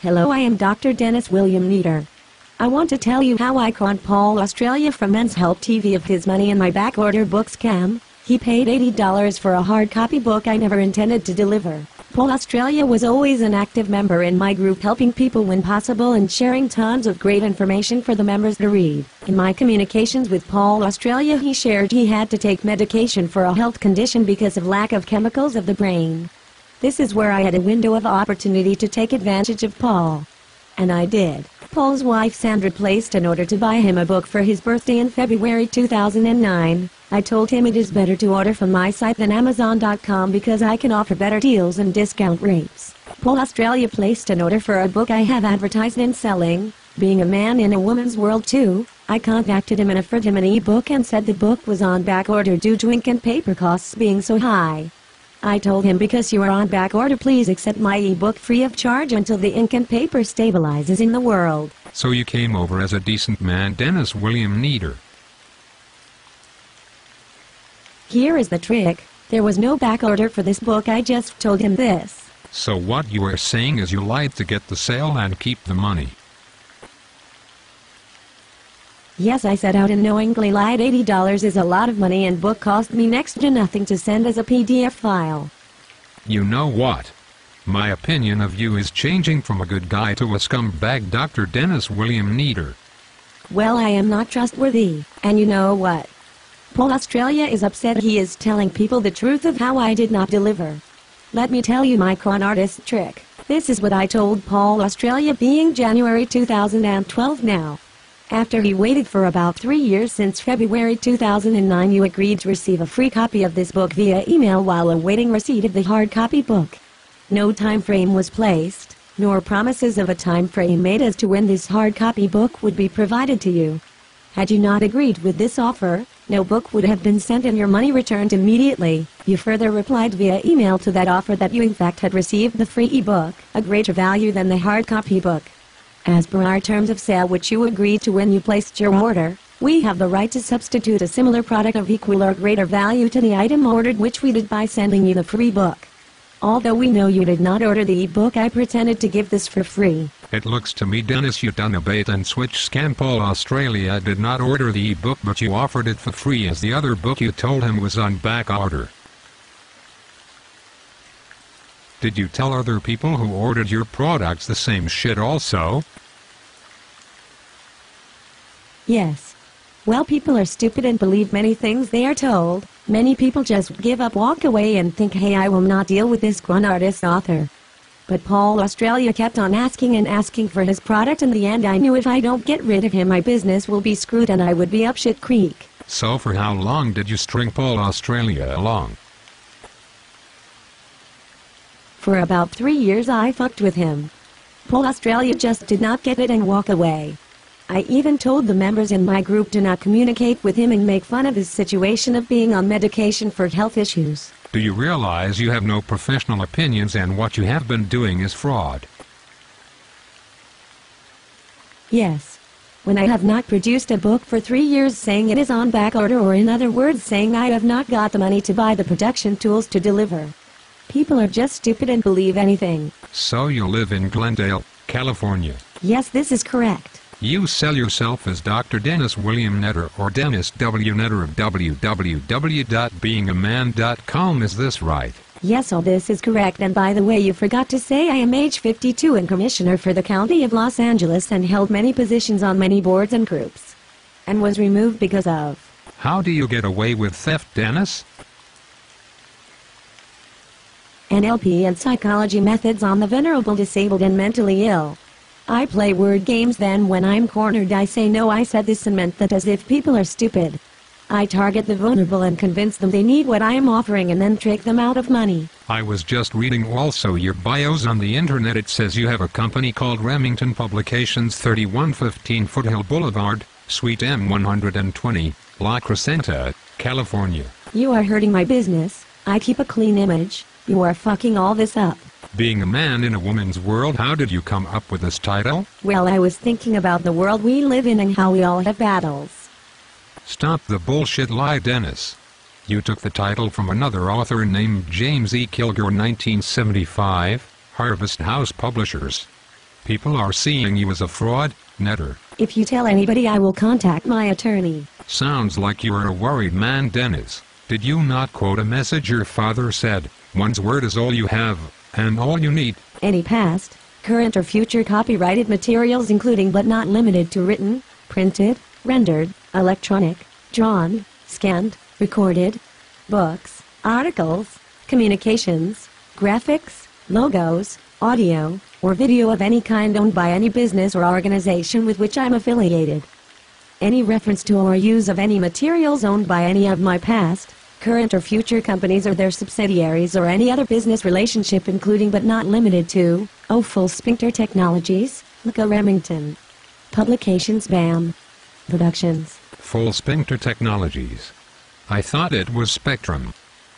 Hello, I am Dr. Dennis William Neder. I want to tell you how I conned Paul Australia from Men's Health TV of his money in my backorder book scam. He paid $80 for a hard copy book I never intended to deliver. Paul Australia was always an active member in my group, helping people when possible and sharing tons of great information for the members to read. In my communications with Paul Australia, he shared he had to take medication for a health condition because of lack of chemicals of the brain. This is where I had a window of opportunity to take advantage of Paul. And I did. Paul's wife Sandra placed an order to buy him a book for his birthday in February 2009. I told him it is better to order from my site than Amazon.com because I can offer better deals and discount rates. Paul Australia placed an order for a book I have advertised and selling. Being a man in a woman's world too, I contacted him and offered him an e-book and said the book was on back order due to ink and paper costs being so high. I told him, because you are on back order, please accept my e-book free of charge until the ink and paper stabilizes in the world. So you came over as a decent man, Dennis William Neder. Here is the trick. There was no back order for this book. I just told him this. So what you are saying is you lied to get the sale and keep the money. Yes, I set out and knowingly lied. $80 is a lot of money and book cost me next to nothing to send as a PDF file. You know what? My opinion of you is changing from a good guy to a scumbag, Dr. Dennis William Neder. Well, I am not trustworthy, and you know what? Paul Australia is upset. He is telling people the truth of how I did not deliver. Let me tell you my con artist trick. This is what I told Paul Australia, being January 2012 now. After he waited for about 3 years since February 2009, you agreed to receive a free copy of this book via email while awaiting receipt of the hard copy book. No time frame was placed, nor promises of a time frame made as to when this hard copy book would be provided to you. Had you not agreed with this offer, no book would have been sent and your money returned immediately. You further replied via email to that offer that you in fact had received the free e-book, a greater value than the hard copy book. As per our terms of sale, which you agreed to when you placed your order, we have the right to substitute a similar product of equal or greater value to the item ordered, which we did by sending you the free book. Although we know you did not order the e-book, I pretended to give this for free. It looks to me, Dennis, you done a bait and switch scam. Paul Australia did not order the e-book, but you offered it for free as the other book you told him was on back order. Did you tell other people who ordered your products the same shit also? Yes. Well, people are stupid and believe many things they are told. Many people just give up, walk away and think, hey, I will not deal with this con artist author. But Paul Australia kept on asking and asking for his product. In the end, I knew if I don't get rid of him, my business will be screwed and I would be up shit creek. So for how long did you string Paul Australia along? For about 3 years I fucked with him. Paul Australia just did not get it and walk away. I even told the members in my group to not communicate with him and make fun of his situation of being on medication for health issues. Do you realize you have no professional opinions and what you have been doing is fraud? Yes. When I have not produced a book for 3 years saying it is on back order, or in other words saying I have not got the money to buy the production tools to deliver. People are just stupid and believe anything. So you live in Glendale, California? Yes, this is correct. You sell yourself as Dr. Dennis William Neder or Dennis W. Neder of www.beingaman.com, is this right? Yes, all this is correct, and by the way, you forgot to say I am age 52 and commissioner for the County of Los Angeles and held many positions on many boards and groups. And was removed because of... How do you get away with theft, Dennis? NLP and psychology methods on the vulnerable, disabled and mentally ill. I play word games, then when I'm cornered I say no, I said this and meant that, as if people are stupid. I target the vulnerable and convince them they need what I am offering and then trick them out of money. I was just reading also your bios on the internet. It says you have a company called Remington Publications, 3115 Foothill Boulevard, Suite M120, La Crescenta, California. You are hurting my business. I keep a clean image. You are fucking all this up. Being a man in a woman's world, how did you come up with this title? Well, I was thinking about the world we live in and how we all have battles. Stop the bullshit lie, Dennis. You took the title from another author named James E. Kilgore, 1975, Harvest House Publishers. People are seeing you as a fraud, Neder. If you tell anybody, I will contact my attorney. Sounds like you are a worried man, Dennis. Did you not quote a message your father said, "One's word is all you have, and all you need"? Any past, current or future copyrighted materials including but not limited to written, printed, rendered, electronic, drawn, scanned, recorded, books, articles, communications, graphics, logos, audio, or video of any kind owned by any business or organization with which I'm affiliated. Any reference to or use of any materials owned by any of my past, current or future companies or their subsidiaries or any other business relationship including but not limited to, Full Sphincter Technologies, Luca Remington. Publications BAM. Productions. Full Sphincter Technologies. I thought it was Spectrum.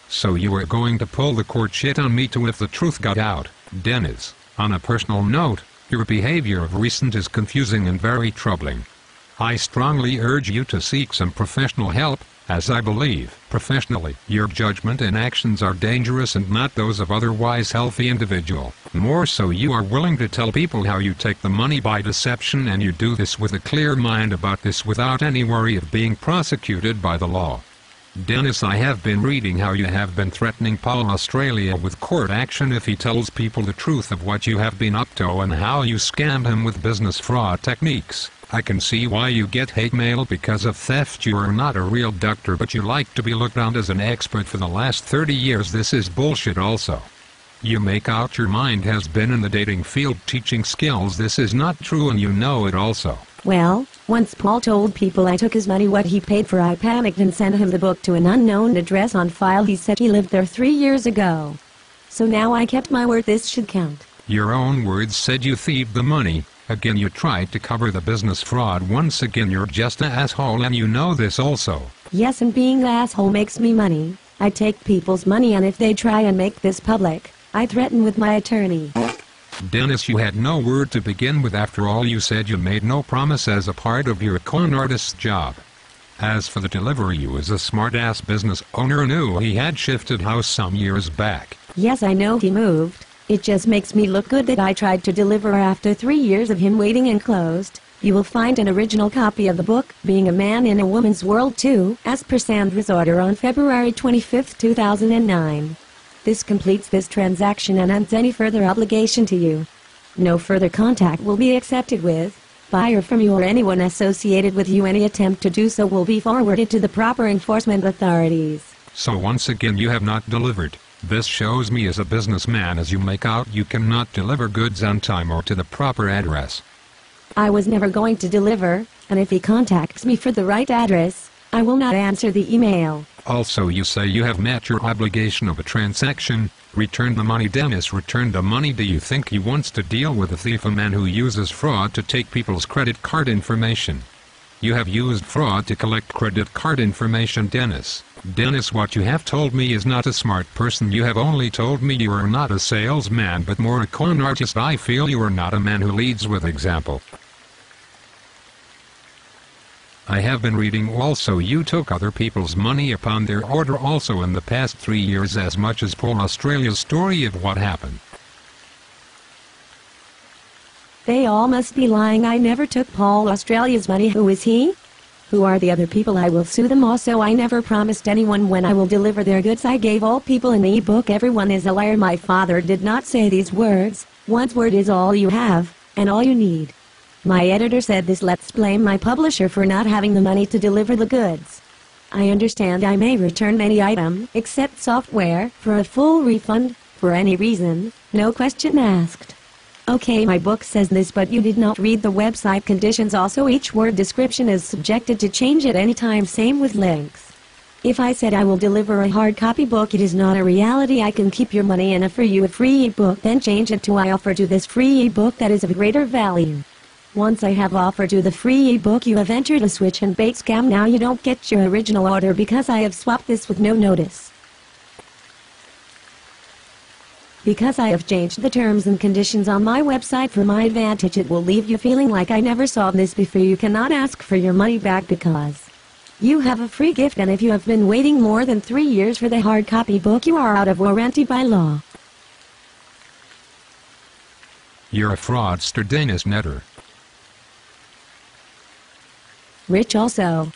So you were going to pull the court shit on me too if the truth got out, Dennis. On a personal note, your behavior of recent is confusing and very troubling. I strongly urge you to seek some professional help, as I believe, professionally, your judgment and actions are dangerous and not those of otherwise healthy individual. More so, you are willing to tell people how you take the money by deception, and you do this with a clear mind about this without any worry of being prosecuted by the law. Dennis, I have been reading how you have been threatening Paul Australia with court action if he tells people the truth of what you have been up to and how you scammed him with business fraud techniques. I can see why you get hate mail because of theft. You are not a real doctor, but you like to be looked on as an expert for the last 30 years. This is bullshit also. You make out your mind has been in the dating field teaching skills. This is not true and you know it also. Well, once Paul told people I took his money, what he paid for, I panicked and sent him the book to an unknown address on file. He said he lived there 3 years ago. So now I kept my word. This should count. Your own words said you thieved the money. Again, you tried to cover the business fraud. Once again, you're just an asshole and you know this also. Yes, and being the asshole makes me money. I take people's money, and if they try and make this public, I threaten with my attorney. Dennis, you had no word to begin with. After all, you said you made no promise as a part of your con artist's job. As for the delivery, you as a smart-ass business owner knew he had shifted house some years back. Yes, I know he moved. It just makes me look good that I tried to deliver after 3 years of him waiting enclosed. You will find an original copy of the book, Being a Man in a Woman's World too, as per Sandra's order on February 25, 2009. This completes this transaction and ends any further obligation to you. No further contact will be accepted with, by or from you or anyone associated with you. Any attempt to do so will be forwarded to the proper enforcement authorities. So once again, you have not delivered. This shows me as a businessman, as you make out you cannot deliver goods on time or to the proper address. I was never going to deliver, and if he contacts me for the right address, I will not answer the email. Also, you say you have met your obligation of a transaction. Return the money. Dennis, return the money. Do you think he wants to deal with a thief, a man who uses fraud to take people's credit card information? You have used fraud to collect credit card information, Dennis. Dennis, what you have told me is not a smart person. You have only told me you are not a salesman but more a con artist. I feel you are not a man who leads with example. I have been reading also you took other people's money upon their order also in the past 3 years, as much as Paul Australia's story of what happened. They all must be lying. I never took Paul Australia's money. Who is he? Who are the other people? I will sue them also. I never promised anyone when I will deliver their goods. I gave all people an e-book. Everyone is a liar. My father did not say these words. One's word is all you have, and all you need. My editor said this. Let's blame my publisher for not having the money to deliver the goods. I understand I may return any item, except software, for a full refund, for any reason, no question asked. Okay, my book says this, but you did not read the website conditions. Also, each word description is subjected to change at any time. Same with links. If I said I will deliver a hard copy book, it is not a reality. I can keep your money and offer you a free ebook, then change it to I offer you this free ebook that is of greater value. Once I have offered you the free ebook, you have entered a switch and bait scam. Now you don't get your original order because I have swapped this with no notice. Because I have changed the terms and conditions on my website for my advantage, it will leave you feeling like I never saw this before. You cannot ask for your money back because you have a free gift, and if you have been waiting more than 3 years for the hard copy book, you are out of warranty by law. You're a fraudster, Dennis Neder. Rich also.